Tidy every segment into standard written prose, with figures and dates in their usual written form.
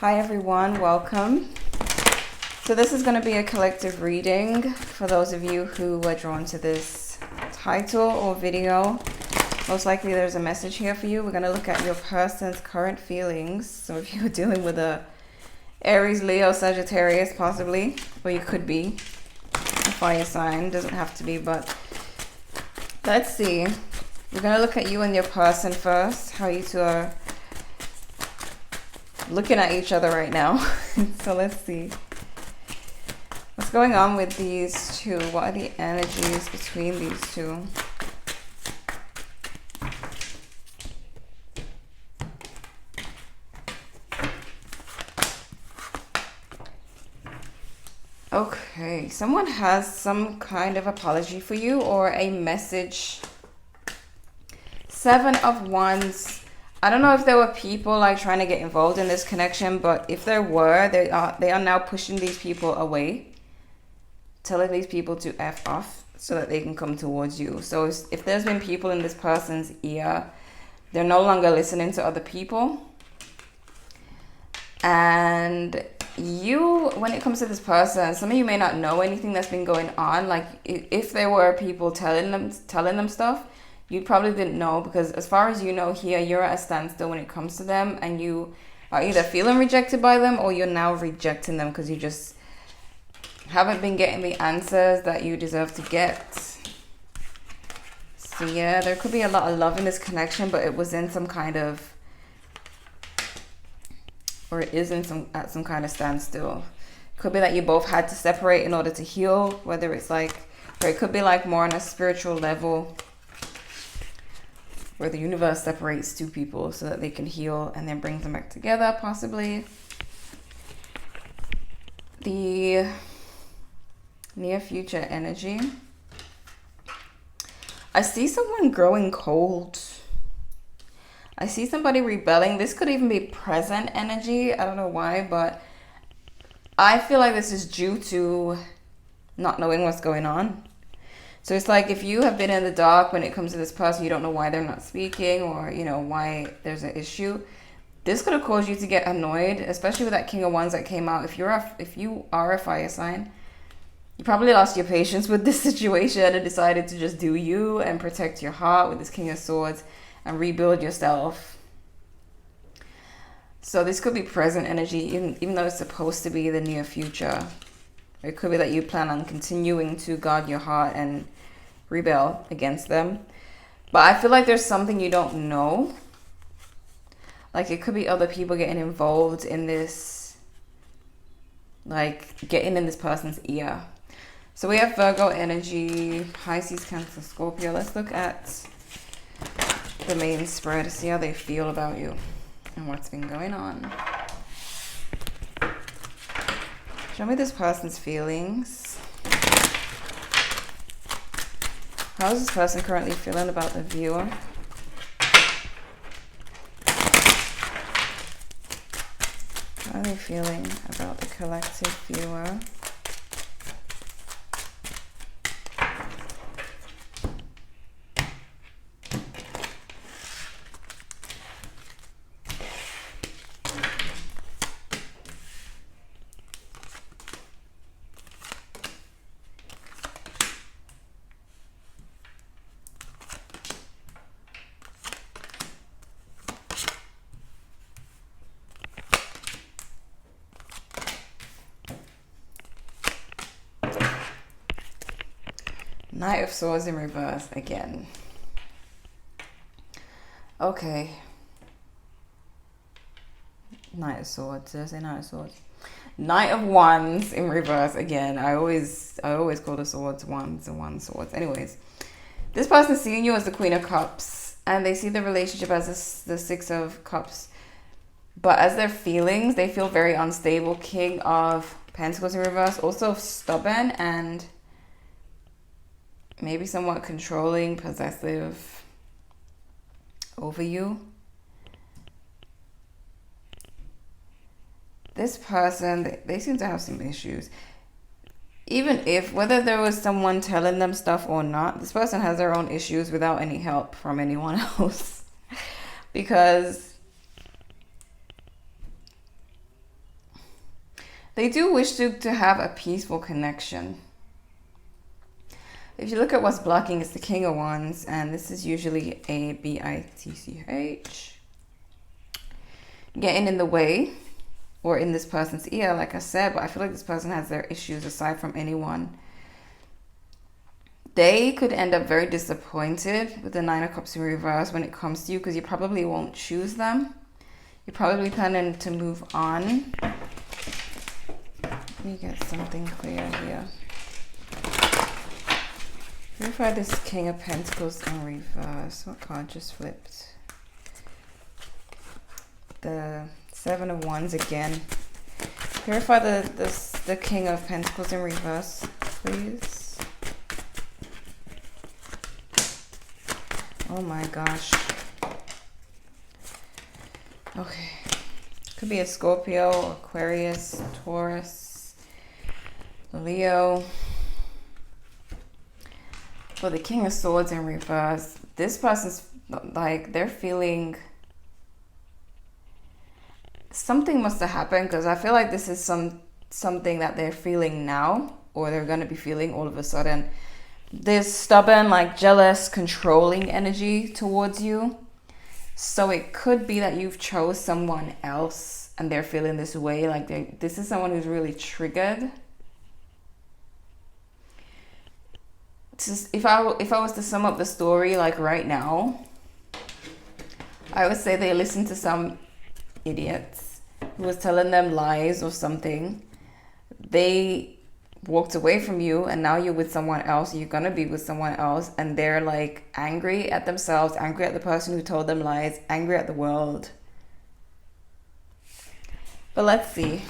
Hi everyone, welcome. So this is going to be a collective reading for those of you who were drawn to this title or video. Most likely there's a message here for you. We're going to look at your person's current feelings. So if you're dealing with a Aries, Leo, Sagittarius possibly, or you could be a fire sign, doesn't have to be, but let's see. We're going to look at you and your person first, how you two are looking at each other right now. So let's see what's going on with these two. What are the energies between these two? Okay, someone has some kind of apology for you or a message. Seven of Wands. I don't know if there were people like trying to get involved in this connection, but if there were, they are now pushing these people away, telling these people to F off so that they can come towards you. So if there's been people in this person's ear, they're no longer listening to other people. And you, when it comes to this person, some of you may not know anything that's been going on. Like if there were people telling them stuff, you probably didn't know, because as far as you know here, you're at a standstill when it comes to them, and you are either feeling rejected by them or you're now rejecting them because you just haven't been getting the answers that you deserve to get. So yeah, there could be a lot of love in this connection, but it was in some kind of, or it is in at some kind of standstill. Could be that you both had to separate in order to heal, whether it's like, or it could be like more on a spiritual level, where the universe separates two people so that they can heal and then brings them back together, possibly. The near future energy. I see someone growing cold. I see somebody rebelling. This could even be present energy. I don't know why, but I feel like this is due to not knowing what's going on. So it's like if you have been in the dark when it comes to this person, you don't know why they're not speaking, or you know why there's an issue. This could have caused you to get annoyed, especially with that King of Wands that came out. If you are a fire sign, you probably lost your patience with this situation and decided to just do you and protect your heart with this King of Swords and rebuild yourself. So this could be present energy, even though it's supposed to be the near future. It could be that you plan on continuing to guard your heart and rebel against them. But I feel like there's something you don't know. Like it could be other people getting involved in this, like getting in this person's ear. So we have Virgo energy, Pisces, Cancer, Scorpio. Let's look at the main spread to see how they feel about you and what's been going on. Show me this person's feelings. How is this person currently feeling about the viewer? How are they feeling about the collective viewer? Knight of Swords in reverse again. Okay. Knight of Swords. Did I say Knight of Swords? Knight of Wands in reverse again. I always call the swords wands and wands swords. Anyways, this person's seeing you as the Queen of Cups, and they see the relationship as the Six of Cups. But as their feelings, they feel very unstable. King of Pentacles in reverse, also stubborn and maybe somewhat controlling, possessive over you. This person, they seem to have some issues. Even if, whether there was someone telling them stuff or not, this person has their own issues without any help from anyone else. Because They do wish to have a peaceful connection. If you look at what's blocking, it's the King of Wands, and this is usually a bitch getting in the way or in this person's ear, like I said. But I feel like this person has their issues aside from anyone. They could end up very disappointed with the Nine of Cups in reverse when it comes to you, because you probably won't choose them. You're probably planning to move on. Let me get something clear here. Verify this King of Pentacles in reverse. What card just flipped? The Seven of Wands again. Verify the King of Pentacles in reverse, please. Oh my gosh. Okay. Could be a Scorpio, Aquarius, Taurus, Leo. For the King of Swords in reverse, this person's like, they're feeling something must have happened, because I feel like this is something that they're feeling now, or they're going to be feeling all of a sudden. There's stubborn, like jealous, controlling energy towards you. So it could be that you've chose someone else and they're feeling this way. Like this is someone who's really triggered. If I was to sum up the story like right now, I would say they listened to some idiots who was telling them lies or something. They walked away from you, and now you're with someone else. You're gonna be with someone else, and they're like angry at themselves, angry at the person who told them lies, angry at the world. But let's see.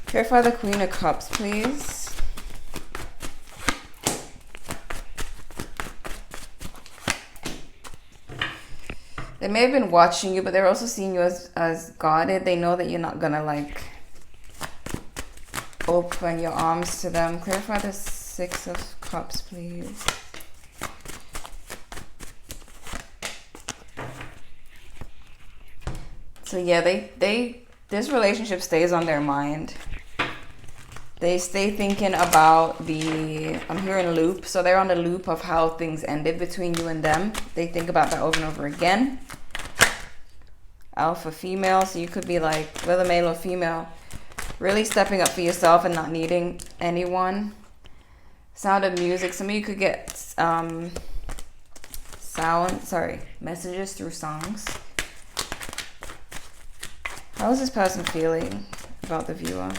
Clarify the Queen of Cups, please. They may have been watching you, but they're also seeing you as guarded. They know that you're not gonna like open your arms to them. Clarify the Six of Cups, please. So yeah, this relationship stays on their mind. They stay thinking about I'm hearing loop. So they're on the loop of how things ended between you and them. They think about that over and over again. Alpha female. So you could be like, whether male or female, really stepping up for yourself and not needing anyone. Sound of music. Some of you could get messages through songs. How is this person feeling about the viewer?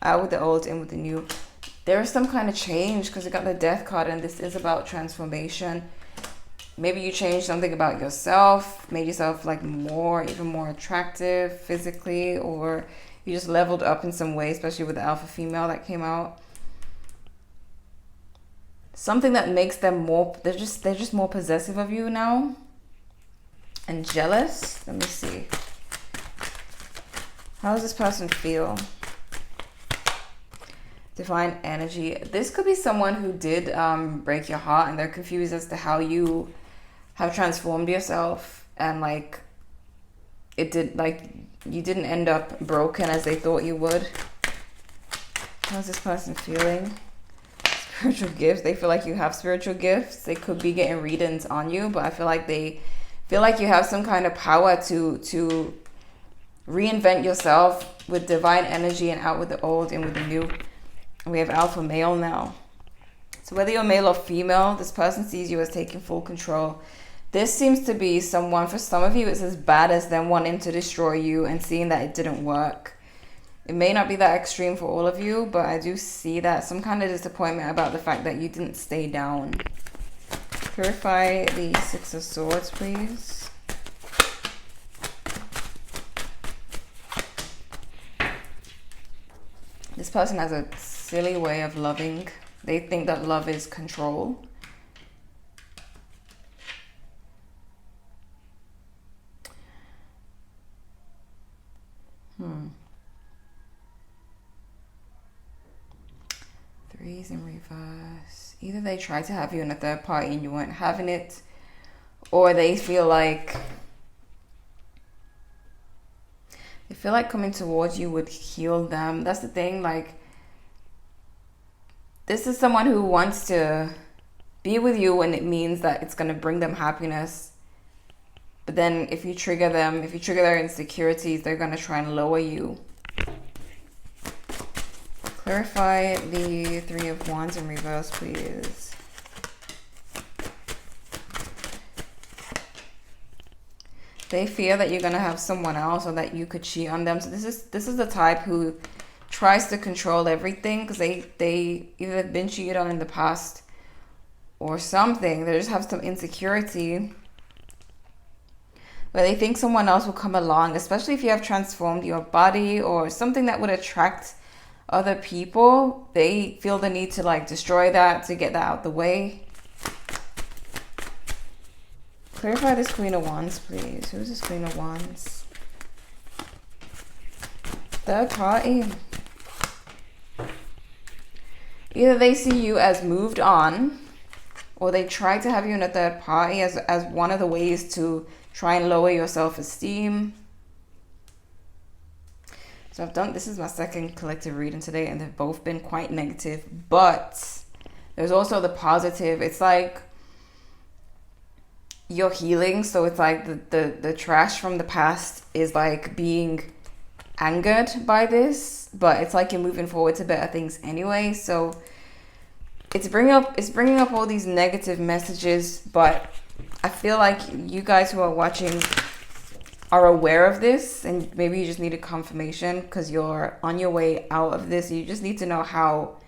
Out with the old, in with the new. There is some kind of change, because you got the Death card, and this is about transformation. Maybe you changed something about yourself, made yourself like even more attractive physically, or you just leveled up in some way, especially with the alpha female that came out. Something that makes them more, they're just more possessive of you now and jealous. Let me see. How does this person feel? Divine energy. This could be someone who did break your heart, and they're confused as to how you have transformed yourself, and like you didn't end up broken as they thought you would. How's this person feeling? Spiritual gifts. They feel like you have spiritual gifts. They could be getting readings on you, but I feel like they feel like you have some kind of power to reinvent yourself with divine energy, and out with the old, in with the new. We have alpha male now. So whether you're male or female, this person sees you as taking full control. This seems to be someone, for some of you, it's as bad as them wanting to destroy you and seeing that it didn't work. It may not be that extreme for all of you, but I do see that some kind of disappointment about the fact that you didn't stay down. Purify the Six of Swords, please. This person has a silly way of loving. They think that love is control. Threes in reverse. Either they tried to have you in a third party and you weren't having it, or they feel like feel like coming towards you would heal them. That's the thing. Like, this is someone who wants to be with you when it means that it's going to bring them happiness. But then if you trigger them, if you trigger their insecurities, they're going to try and lower you. Clarify the Three of Wands in reverse, please. They fear that you're going to have someone else or that you could cheat on them. So this is the type who tries to control everything because they either have been cheated on in the past or something. They just have some insecurity. But they think someone else will come along, especially if you have transformed your body or something that would attract other people. They feel the need to like destroy that, to get that out the way. Clarify this Queen of Wands, please. Who's this Queen of Wands? Third party. Either they see you as moved on, or they try to have you in a third party as one of the ways to try and lower your self-esteem. So this is my second collective reading today, and they've both been quite negative, but there's also the positive. It's like you're healing, so it's like the trash from the past is like being angered by this, but it's like you're moving forward to better things anyway. So it's bringing up all these negative messages, but I feel like you guys who are watching are aware of this, and maybe you just need a confirmation because you're on your way out of this. You just need to know how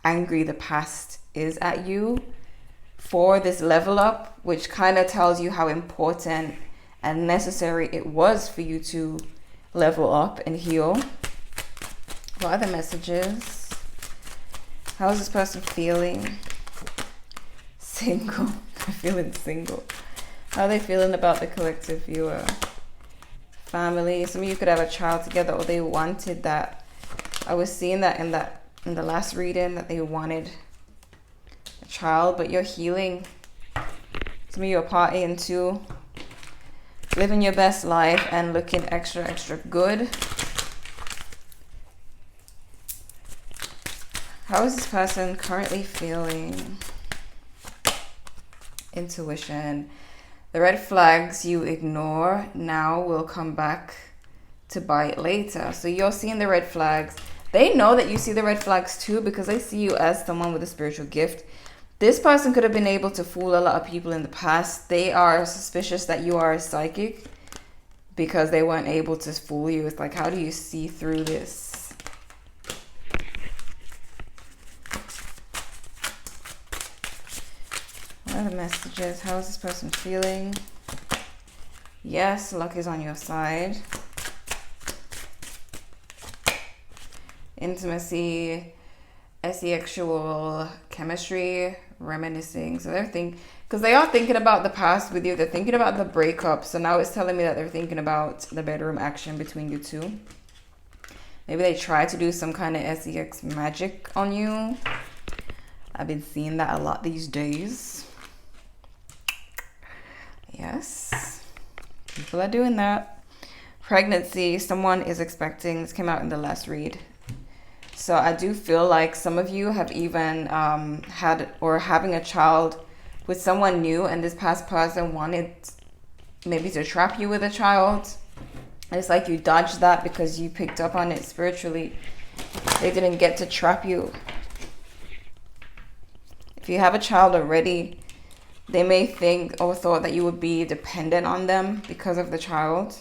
angry the past is at you for this level up, which kind of tells you how important and necessary it was for you to level up and heal. What are the messages? How is this person feeling? Single. They're feeling single. How are they feeling about the collective viewer? Family. Some of you could have a child together, or they wanted that. I was seeing that in the last reading, that they wanted a child, but you're healing. Some of you are partying too, living your best life and looking extra good. How is this person currently feeling? Intuition. The red flags you ignore now will come back to bite later. So you're seeing the red flags. They know that you see the red flags too, because they see you as someone with a spiritual gift. This person could have been able to fool a lot of people in the past. They are suspicious that you are a psychic because they weren't able to fool you. It's like, how do you see through this? What are the messages? How is this person feeling? Yes, luck is on your side. Intimacy, sexual chemistry, reminiscing. So they're because they are thinking about the past with you. They're thinking about the breakup. So now it's telling me that they're thinking about the bedroom action between you two. Maybe they try to do some kind of sex magic on you. I've been seeing that a lot these days. Yes, people are doing that. Pregnancy, someone is expecting. This came out in the last read. So I do feel like some of you have even had or having a child with someone new, and this past person wanted maybe to trap you with a child. It's like you dodged that because you picked up on it spiritually. They didn't get to trap you. If you have a child already, they may think or thought that you would be dependent on them because of the child.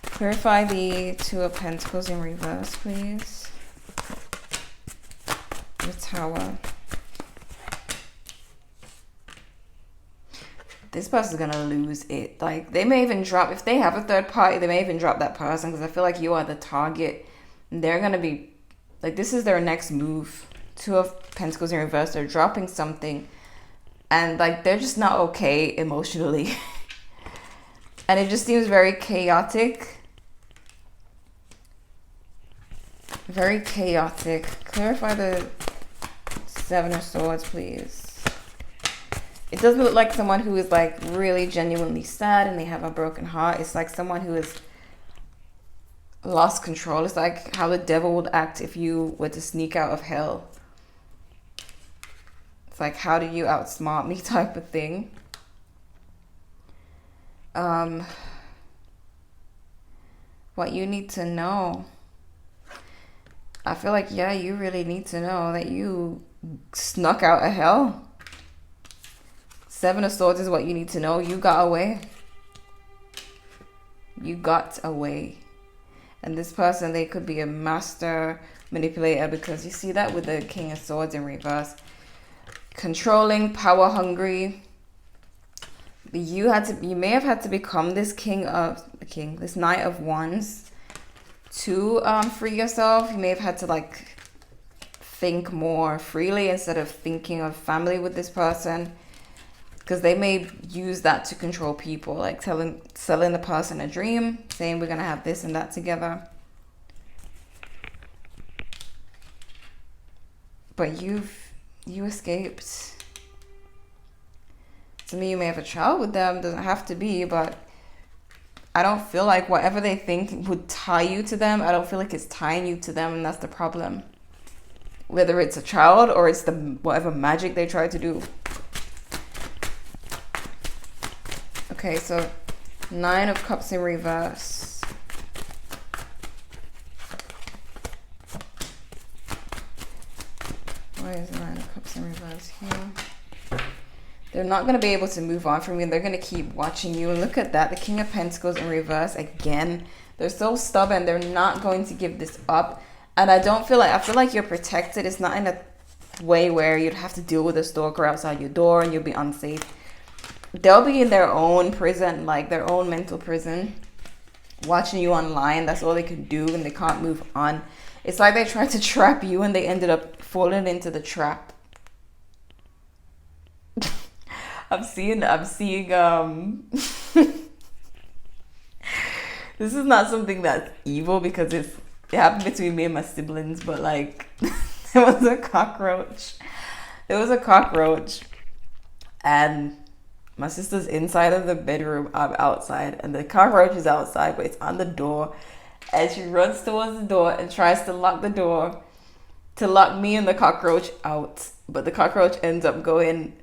Clarify the Two of Pentacles in reverse, please. The Tower. This person's gonna lose it. Like, they may even drop, if they have a third party, they may even drop that person because I feel like you are the target. They're gonna be, like, this is their next move. Two of Pentacles in reverse. They're dropping something, and like they're just not okay emotionally. And it just seems very chaotic. Very chaotic. Clarify the Seven of Swords, please. It doesn't look like someone who is like really genuinely sad and they have a broken heart. It's like someone who has lost control. It's like how the devil would act if you were to sneak out of hell. It's like, how do you outsmart me type of thing. What you need to know. I feel like, yeah, you really need to know that you snuck out of hell. Seven of Swords is what you need to know. You got away. You got away. And this person, they could be a master manipulator, because you see that with the King of Swords in reverse. Controlling, power hungry. You may have had to become this this Knight of Wands to free yourself. You may have had to like think more freely instead of thinking of family with this person, because they may use that to control people, like selling the person a dream, saying we're gonna have this and that together. But you escaped. To me, you may have a child with them, doesn't have to be, but I don't feel like whatever they think would tie you to them, I don't feel like it's tying you to them, and that's the problem. Whether it's a child or it's the whatever magic they try to do. Okay, so 9 of Cups in reverse. Why is 9 of Cups in reverse here? They're not going to be able to move on from you. They're going to keep watching you. And look at that. The King of Pentacles in reverse again. They're so stubborn. They're not going to give this up. And I feel like you're protected. It's not in a way where you'd have to deal with a stalker outside your door and you'll be unsafe. They'll be in their own prison, like their own mental prison, watching you online. That's all they can do, and they can't move on. It's like they tried to trap you and they ended up falling into the trap. I'm seeing this is not something that's evil, because it happened between me and my siblings, but like there was a cockroach and my sister's inside of the bedroom, I'm outside, and the cockroach is outside, but it's on the door, and she runs towards the door and tries to lock the door to lock me and the cockroach out, but the cockroach ends up going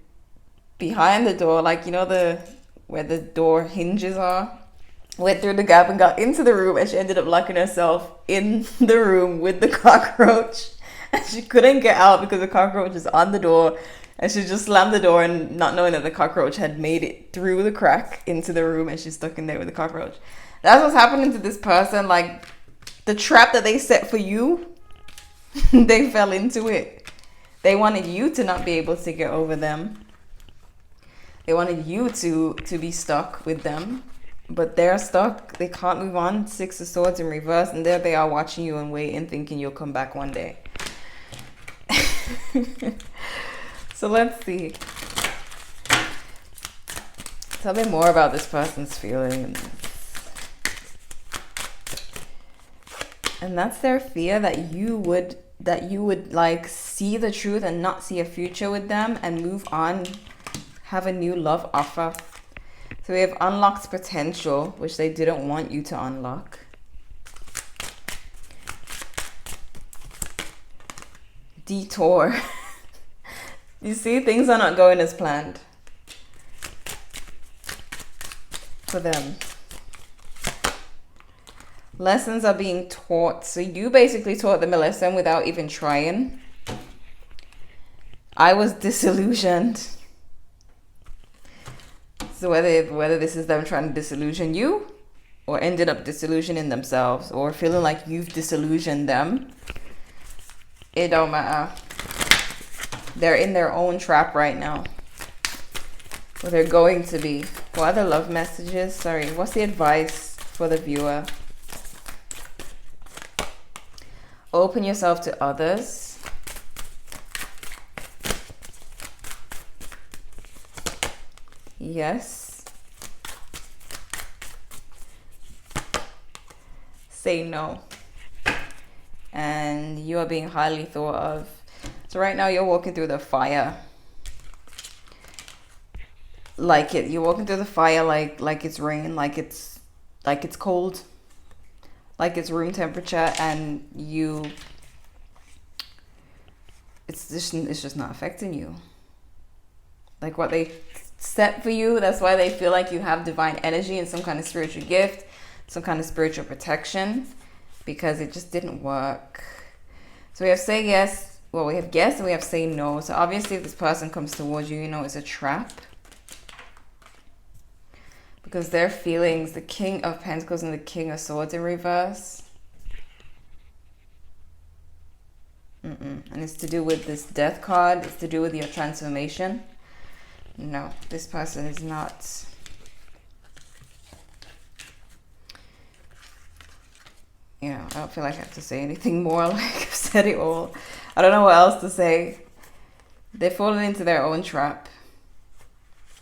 behind the door, like, you know, where the door hinges are, went through the gap and got into the room, and she ended up locking herself in the room with the cockroach, and she couldn't get out because the cockroach is on the door, and she just slammed the door, and not knowing that the cockroach had made it through the crack into the room, and she's stuck in there with the cockroach. That's what's happening to this person. Like, the trap that they set for you, they fell into it. They wanted you to not be able to get over them. They wanted you to be stuck with them, but they're stuck. They can't move on. 6 of Swords in reverse, and there they are watching you and waiting, thinking you'll come back one day. So let's see. Tell me more about this person's feelings. And that's their fear that you would like see the truth and not see a future with them and move on. Have a new love offer. So we have unlocked potential, which they didn't want you to unlock. Detour. You see, things are not going as planned for them. Lessons are being taught. So you basically taught them a lesson without even trying. I was disillusioned. So whether this is them trying to disillusion you, or ended up disillusioning themselves, or feeling like you've disillusioned them, it don't matter. They're in their own trap right now. Or they're going to be. What are the love messages? Sorry, what's the advice for the viewer? Open yourself to others. Yes. Say no. And you are being highly thought of. So right now you're walking through the fire. like it. You're walking through the fire like it's rain, like it's cold, like it's room temperature, and it's just not affecting you. Like what they set for you, that's why they feel like you have divine energy and some kind of spiritual gift, some kind of spiritual protection, because it just didn't work. So we have say yes. Well, we have yes and we have say no. So obviously if this person comes towards you, you know it's a trap. Because their feelings, the King of Pentacles and the King of Swords in reverse. And it's to do with this Death card. It's to do with your transformation. No, this person is not. You know, I don't feel like I have to say anything more. Like I've said it all. I don't know what else to say. They've fallen into their own trap.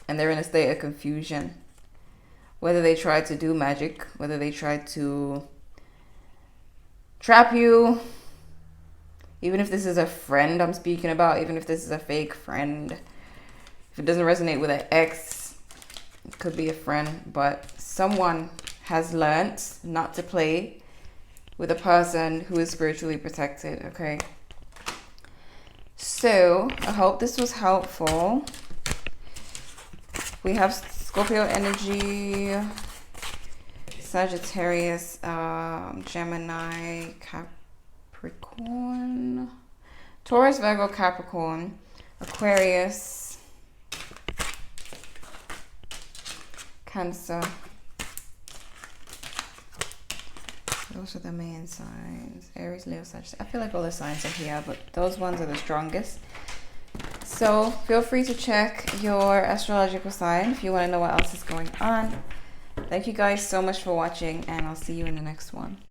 And they're in a state of confusion. Whether they try to do magic, whether they try to trap you. Even if this is a friend I'm speaking about, even if this is a fake friend. If it doesn't resonate with an ex, it could be a friend. But someone has learnt not to play with a person who is spiritually protected, okay? So, I hope this was helpful. We have Scorpio energy, Sagittarius, Gemini, Capricorn, Taurus, Virgo, Capricorn, Aquarius, Cancer. Those are the main signs. Aries, Leo, Sagittarius. I feel like all the signs are here, but those ones are the strongest. So feel free to check your astrological sign if you want to know what else is going on. Thank you guys so much for watching, and I'll see you in the next one.